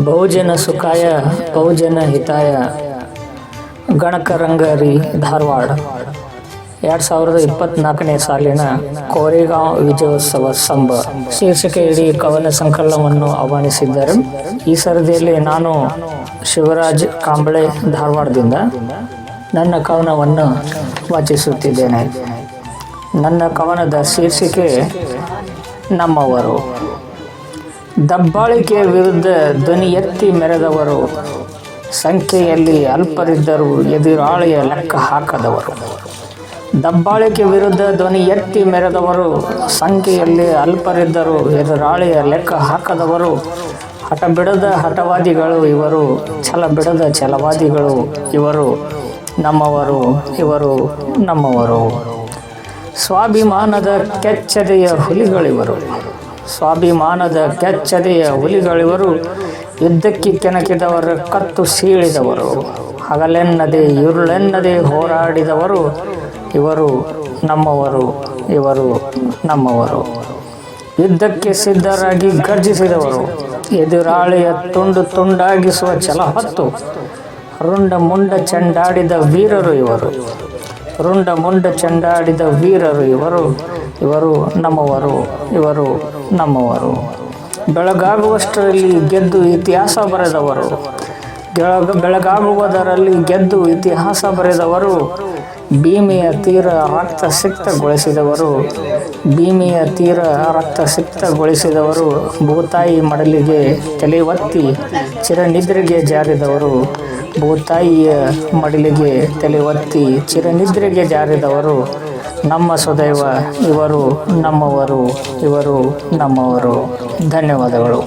ಬಹುಜನ ಸುಖಾಯ ಬಹುಜನ ಹಿತಾಯ ಗಣಕರಂಗರಿ ಧಾರವಾಡ 2024ನೇ ಸಾಲಿನ ಕೋರೆಗಾಂವ್ ವಿಜಯೋತ್ಸವ ಸಂಭ ಶೀರ್ಷಿಕೆ ಇಡೀ ಕವನ ಸಂಕಲನವನ್ನು ಆಹ್ವಾನಿಸಿದ್ದಾರೆ. ಈ ಸರದಿಯಲ್ಲಿ ನಾನು ಶಿವರಾಜ್ ಕಾಂಬಳೆ ಧಾರವಾಡದಿಂದ ನನ್ನ ಕವನವನ್ನು ವಾಚಿಸುತ್ತಿದ್ದೇನೆ. ನನ್ನ ಕವನದ ಶೀರ್ಷಿಕೆ ನಮ್ಮವರು. ದಬ್ಬಾಳಿಕೆಯ ವಿರುದ್ಧ ಧ್ವನಿ ಎತ್ತಿ ಮೆರೆದವರು, ಸಂಖ್ಯೆಯಲ್ಲಿ ಅಲ್ಪರಿದ್ದರೂ ಎದುರಾಳಿಯ ಲೆಕ್ಕ ಹಾಕದವರು. ದಬ್ಬಾಳಿಕೆ ವಿರುದ್ಧ ಧ್ವನಿ ಎತ್ತಿ ಮೆರೆದವರು, ಸಂಖ್ಯೆಯಲ್ಲಿ ಅಲ್ಪರಿದ್ದರೂ ಎದುರಾಳಿಯ ಲೆಕ್ಕ ಹಾಕದವರು. ಹಠ ಬಿಡದ ಹಠವಾದಿಗಳು ಇವರು, ಛಲ ಬಿಡದ ಛಲವಾದಿಗಳು ಇವರು. ನಮ್ಮವರು ಇವರು ನಮ್ಮವರು. ಸ್ವಾಭಿಮಾನದ ಕೆಚ್ಚದೆಯ ಹುಲಿಗಳಿವರು, ಸ್ವಾಭಿಮಾನದ ಕೆಚ್ಚದೆಯ ಹುಲಿಗಳಿವರು. ಯುದ್ಧಕ್ಕೆ ಕೆಣಕಿದವರ ಕತ್ತು ಸೀಳಿದವರು, ಹಗಲೆನ್ನದೆ ಇರುಳೆನ್ನದೆ ಹೋರಾಡಿದವರು ಇವರು. ನಮ್ಮವರು ಇವರು ನಮ್ಮವರು. ಯುದ್ಧಕ್ಕೆ ಸಿದ್ಧರಾಗಿ ಗರ್ಜಿಸಿದವರು, ಎದುರಾಳಿಯ ತುಂಡು ತುಂಡಾಗಿಸುವ ಛಲ ಹೊತ್ತು ರುಂಡ ಮುಂಡ ಚೆಂಡಾಡಿದ ವೀರರು ಇವರು. ರುಂಡ ಮುಂಡ ಚೆಂಡಾಡಿದ ವೀರರು ಇವರು. ಇವರು ನಮ್ಮವರು ಇವರು ನಮ್ಮವರು. ಬೆಳಗಾಗುವಷ್ಟರಲ್ಲಿ ಗೆದ್ದು ಇತಿಹಾಸ ಬರೆದವರು, ಬೆಳಗಾಗುವುದರಲ್ಲಿ ಗೆದ್ದು ಇತಿಹಾಸ ಬರೆದವರು. ಭೀಮೆಯ ತೀರ ರಕ್ತ ಸಿಕ್ತಗೊಳಿಸಿದವರು, ಭೀಮೆಯ ತೀರ ರಕ್ತ ಸಿಕ್ತಗೊಳಿಸಿದವರು. ಭೂತಾಯಿ ಮಡಲಿಗೆ ತಲೆ ಒತ್ತಿ ಚಿರನಿದ್ರೆಗೆ ಜಾರಿದವರು, ಭೂತಾಯಿಯ ಮಡಿಲಿಗೆ ತಲೆ ಒತ್ತಿ ಚಿರನಿದ್ರೆಗೆ ಜಾರಿದವರು. ನಮ್ಮ ಸ್ವದೈವ ಇವರು, ನಮ್ಮವರು ಇವರು ನಮ್ಮವರು. ಧನ್ಯವಾದಗಳು.